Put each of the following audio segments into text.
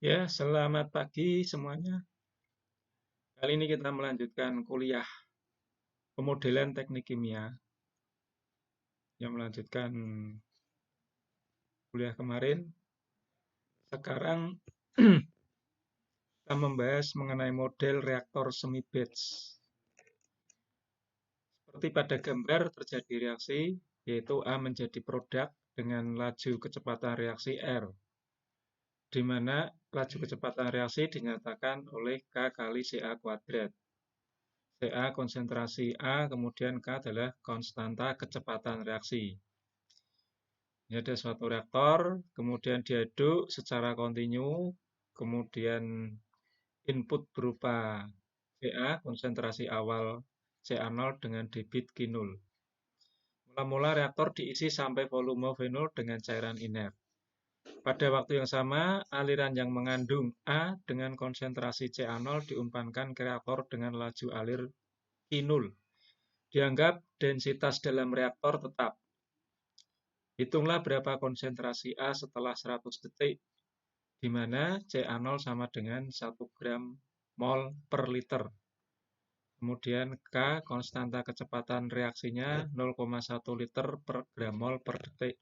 Ya, selamat pagi semuanya. Kali ini kita melanjutkan kuliah pemodelan teknik kimia yang melanjutkan kuliah kemarin. Sekarang kita membahas mengenai model reaktor semi batch. Seperti pada gambar terjadi reaksi, yaitu A menjadi produk dengan laju kecepatan reaksi R, di mana laju kecepatan reaksi dinyatakan oleh K kali Ca kuadrat. Ca konsentrasi A, kemudian K adalah konstanta kecepatan reaksi. Ini ada suatu reaktor, kemudian diaduk secara kontinu, kemudian input berupa Ca, konsentrasi awal Ca0 dengan debit Q0. Mula-mula reaktor diisi sampai volume V0 dengan cairan inert. Pada waktu yang sama, aliran yang mengandung A dengan konsentrasi Ca0 diumpankan ke reaktor dengan laju alir Q0. Dianggap densitas dalam reaktor tetap. Hitunglah berapa konsentrasi A setelah 100 detik, di mana Ca0 sama dengan 1 gram mol per liter. Kemudian K, konstanta kecepatan reaksinya 0,1 liter per gram mol per detik.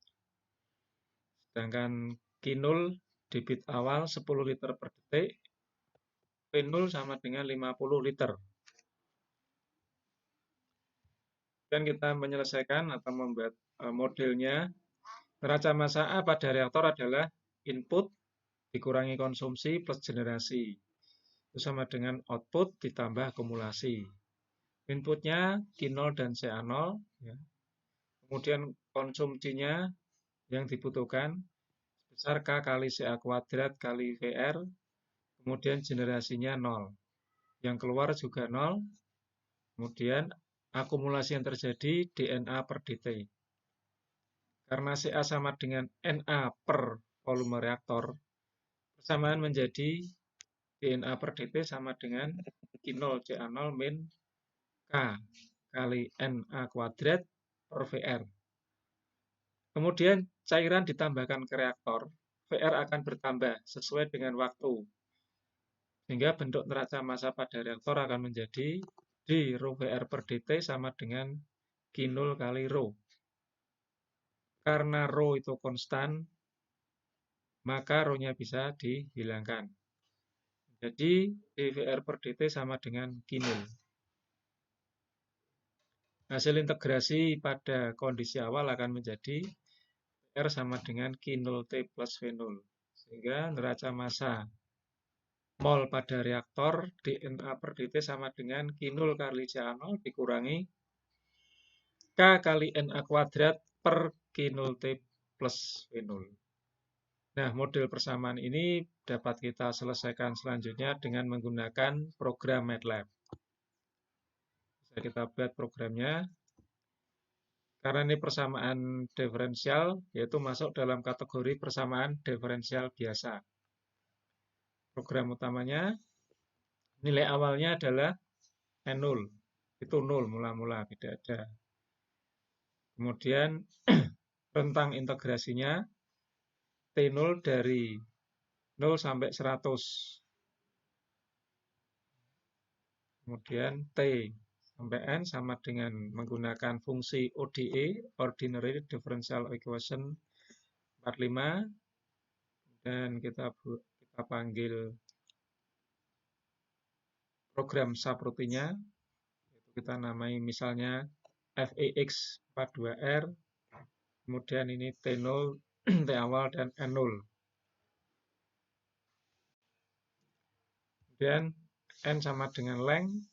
Sedangkan Q0, debit awal 10 liter per detik, V0 sama dengan 50 liter. Dan kita menyelesaikan atau membuat modelnya. Neraca massa A pada reaktor adalah input dikurangi konsumsi plus generasi. Itu sama dengan output ditambah akumulasi. Inputnya Q0 dan Ca0. Ya. Kemudian konsumsinya yang dibutuhkan sebesar K kali Ca kuadrat kali VR. Kemudian generasinya 0. Yang keluar juga 0. Kemudian akumulasi yang terjadi dNA per dt. Karena Ca sama dengan Na per volume reaktor, persamaan menjadi dNA per dt sama dengan Q0 Ca0 min K kali Na kuadrat per VR. Kemudian cairan ditambahkan ke reaktor, VR akan bertambah sesuai dengan waktu. Sehingga bentuk neraca massa pada reaktor akan menjadi d rho VR per dt sama dengan Q0 kali rho. Karena rho itu konstan, maka rho-nya bisa dihilangkan. Jadi dVR per dt sama dengan Q0. Hasil integrasi pada kondisi awal akan menjadi R sama dengan Q0T plus V0. Sehingga neraca massa mol pada reaktor dNA per dt sama dengan Q0 kali Ca0 dikurangi K kali Na kuadrat per Q0T plus V0. Nah, model persamaan ini dapat kita selesaikan selanjutnya dengan menggunakan program MATLAB. Bisa kita buat programnya. Karena ini persamaan diferensial, yaitu masuk dalam kategori persamaan diferensial biasa. Program utamanya, nilai awalnya adalah N0. Itu 0 mula-mula, tidak ada. Kemudian rentang integrasinya T0 dari 0 sampai 100. Kemudian T sampai N sama dengan menggunakan fungsi ODE, Ordinary Differential Equation 45. Dan kita panggil program subroutine-nya. Kita namai misalnya FEX 42R. Kemudian ini T0, T awal, dan N0. Kemudian N sama dengan length.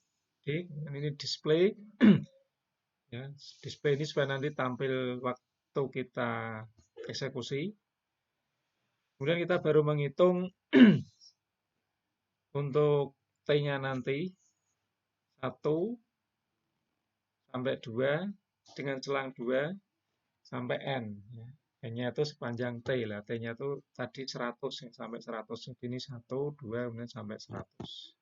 Ini display. Ya, display ini supaya nanti tampil waktu kita eksekusi. Kemudian kita baru menghitung untuk T-nya nanti 1 sampai 2 dengan selang 2 sampai N. Ya. N-nya itu sepanjang T lah. T-nya itu tadi 100 sampai 100. Jadi ini 1, 2, kemudian sampai 100.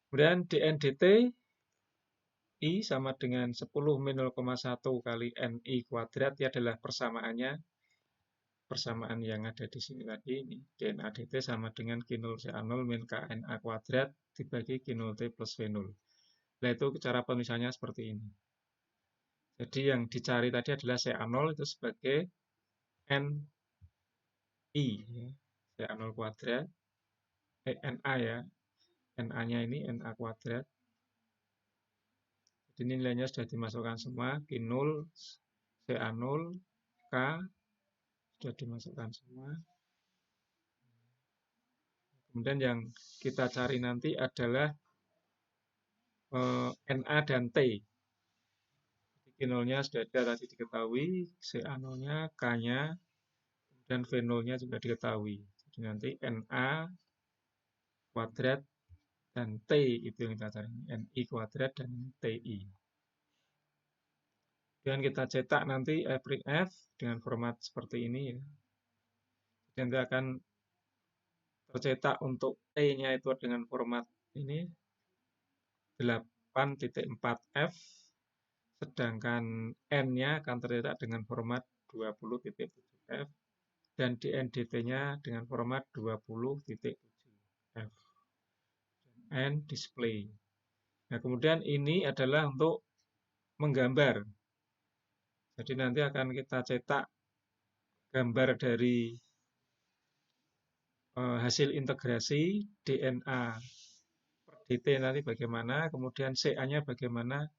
Kemudian dN dt I sama dengan 10 min 0,1 kali NI kuadrat. Ini adalah persamaannya. persamaan yang ada di sini tadi, ini DNA dt sama dengan Q0 CA0 min KNA kuadrat dibagi Q0 T plus V0. Nah, itu cara penulisannya seperti ini. Jadi yang dicari tadi adalah CA0 itu sebagai NI, ya. CA0 kuadrat, NA ya, NA-nya ini NA kuadrat. Jadi nilainya sudah dimasukkan semua, Q0, CA0, K, sudah dimasukkan semua. Kemudian yang kita cari nanti adalah NA dan T. Q0-nya sudah ada tadi diketahui, CA0-nya, K-nya, dan V0-nya juga diketahui. Jadi nanti NA kuadrat dan T itu yang kita cari. NI kuadrat dan TI. Dan kita cetak nanti F dengan format seperti ini ya. Jadi nanti akan tercetak untuk T-nya itu dengan format ini 8.4F, sedangkan N-nya akan tercetak dengan format 20.7F, dan DNDT-nya dengan format 20.7F. N display. Nah, kemudian ini adalah untuk menggambar. Jadi nanti akan kita cetak gambar dari hasil integrasi DNA per dt nanti bagaimana, kemudian CA-nya bagaimana,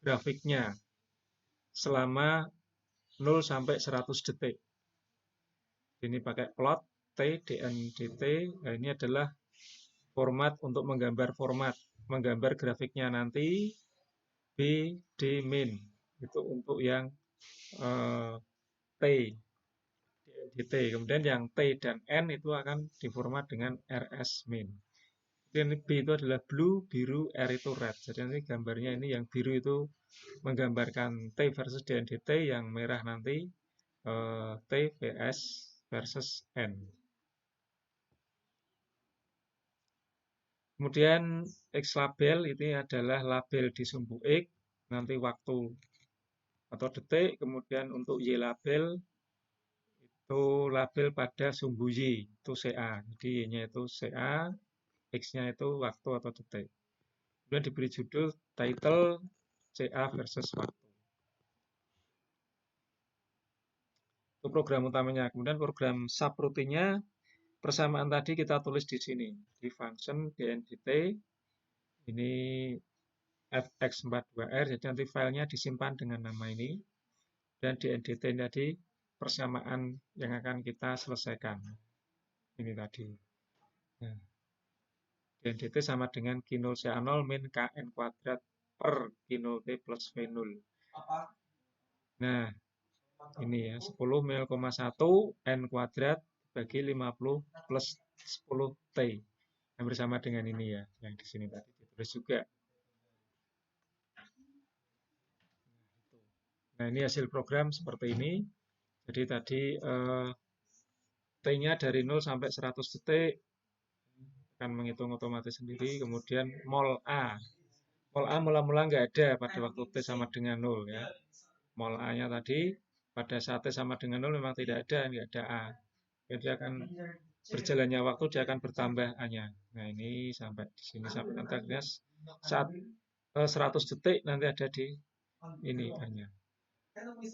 grafiknya selama 0 sampai 100 detik. Ini pakai plot T, dn, dt. Nah, ini adalah format untuk menggambar grafiknya nanti B, D, min. Itu untuk yang T, dt. Kemudian yang T dan N itu akan diformat dengan RS min. Jadi B itu adalah blue, biru, R itu red. Jadi nanti gambarnya ini yang biru itu menggambarkan T versus dn dt, yang merah nanti T vs versus N. Kemudian X label ini adalah label di sumbu X, nanti waktu atau detik. Kemudian untuk Y label itu label pada sumbu Y, itu CA. Jadi Y-nya itu CA, X-nya itu waktu atau detik. Kemudian diberi judul title CA versus waktu. Itu program utamanya. Kemudian program subroutine-nya persamaan tadi kita tulis di sini. Di function dndt ini fx42r, jadi nanti filenya disimpan dengan nama ini. Dan dndt tadi persamaan yang akan kita selesaikan. Ini tadi. Nah, dndt sama dengan Q0 CA0 min KN kuadrat per Q0 T plus V0. Nah, ini ya, 10,1 N kuadrat bagi 50 plus 10 T. Yang bersama dengan ini ya, yang di sini tadi ditulis juga. Nah, ini hasil program seperti ini. Jadi tadi T-nya dari 0 sampai 100 detik akan menghitung otomatis sendiri. Kemudian mol A. Mol A mula-mula nggak ada pada waktu T sama dengan 0 ya. Mol A-nya tadi pada saat T sama dengan 0 memang tidak ada, nggak ada A. Jadi akan berjalannya waktu dia akan bertambah A-nya. Nah, ini sampai di sini sampai nanti akhirnya saat 100 detik nanti ada di ini A-nya.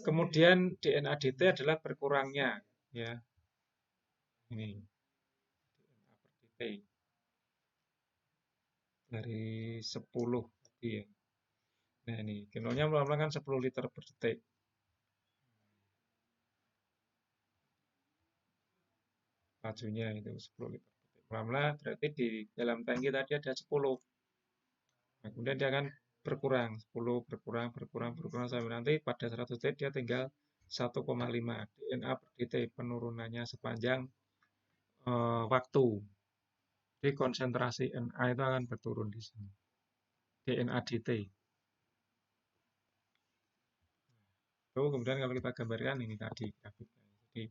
Kemudian DNA dt adalah berkurangnya ya. Ini DNA per dt dari 10 tadi ya. Nah, ini Q0-nya mula-mula kan 10 liter per detik. Lajunya itu 10 liter per detik. Mula-mula berarti di dalam tangki tadi ada 10. Nah, kemudian dia akan berkurang, 10 berkurang sampai nanti pada 100 detik dia tinggal 1,5 DNA per dt, penurunannya sepanjang waktu. Jadi konsentrasi Na itu akan berturun di sini. DNA dt. Itu kemudian kalau kita gambarkan ini tadi grafiknya. Jadi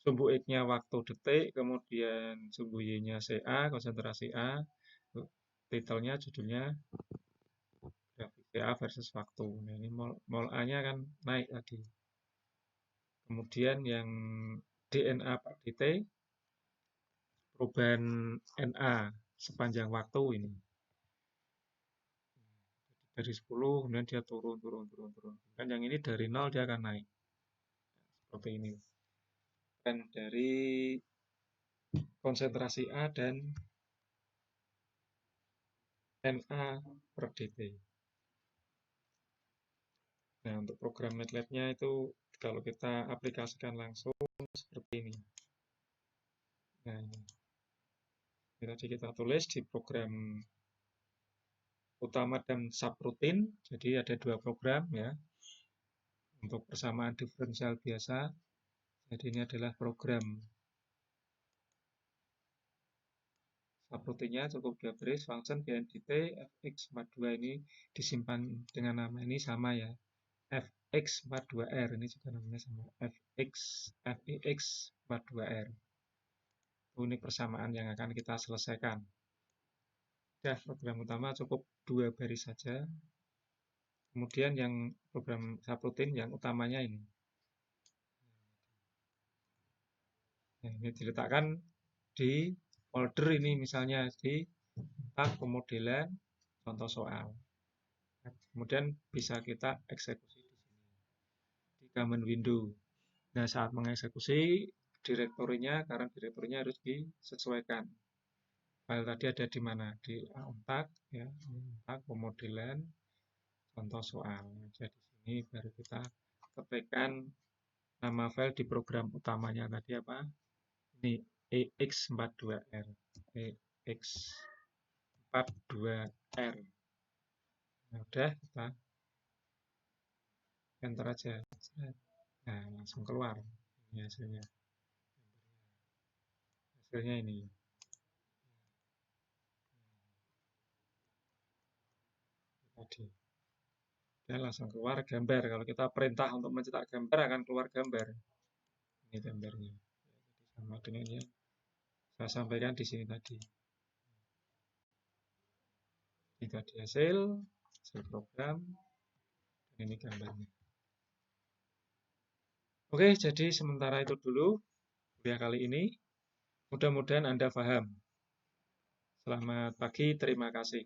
sumbu X-nya waktu detik, kemudian sumbu Y-nya CA, konsentrasi A, titelnya judulnya grafik CA versus waktu. Nah, ini mol A-nya kan naik tadi. Kemudian yang DNA per dt, perubahan NA sepanjang waktu ini. Dari 10, kemudian dia turun. Dan yang ini dari 0 dia akan naik. Seperti ini. Dan dari konsentrasi A dan NA per dt. Nah, untuk program MATLAB-nya itu kalau kita aplikasikan langsung seperti ini. Nah, ini tadi kita tulis di program utama dan subroutine. Jadi ada dua program ya. Untuk persamaan diferensial biasa. Jadi ini adalah program subroutine-nya cukup dua baris, function BNDT fx42 ini disimpan dengan nama ini sama ya. fx42r ini juga namanya sama. fx42r. Ini persamaan yang akan kita selesaikan. Ya, program utama cukup dua baris saja. Kemudian yang program subroutine yang utamanya ini. Nah, ini diletakkan di folder ini misalnya di tab pemodelan contoh soal. Kemudian bisa kita eksekusi di sini di command window. Nah, saat mengeksekusi direktorinya, karena direktorinya harus disesuaikan. File tadi ada di mana? Di unpack ya, unpack pemodelan contoh soal. Jadi di sini baru kita ketikkan nama file di program utamanya tadi apa? Ini EX42R. EX42R. Nah, udah kita enter aja. Nah, langsung keluar ini hasilnya. Hasilnya ini. Tadi. Dan langsung keluar gambar. Kalau kita perintah untuk mencetak gambar akan keluar gambar. Ini gambarnya. Jadi sama dengan yang saya sampaikan di sini tadi. Ini tadi hasil program, dan ini gambarnya. Oke, jadi sementara itu dulu kuliah kali ini. Mudah-mudahan Anda paham. Selamat pagi, terima kasih.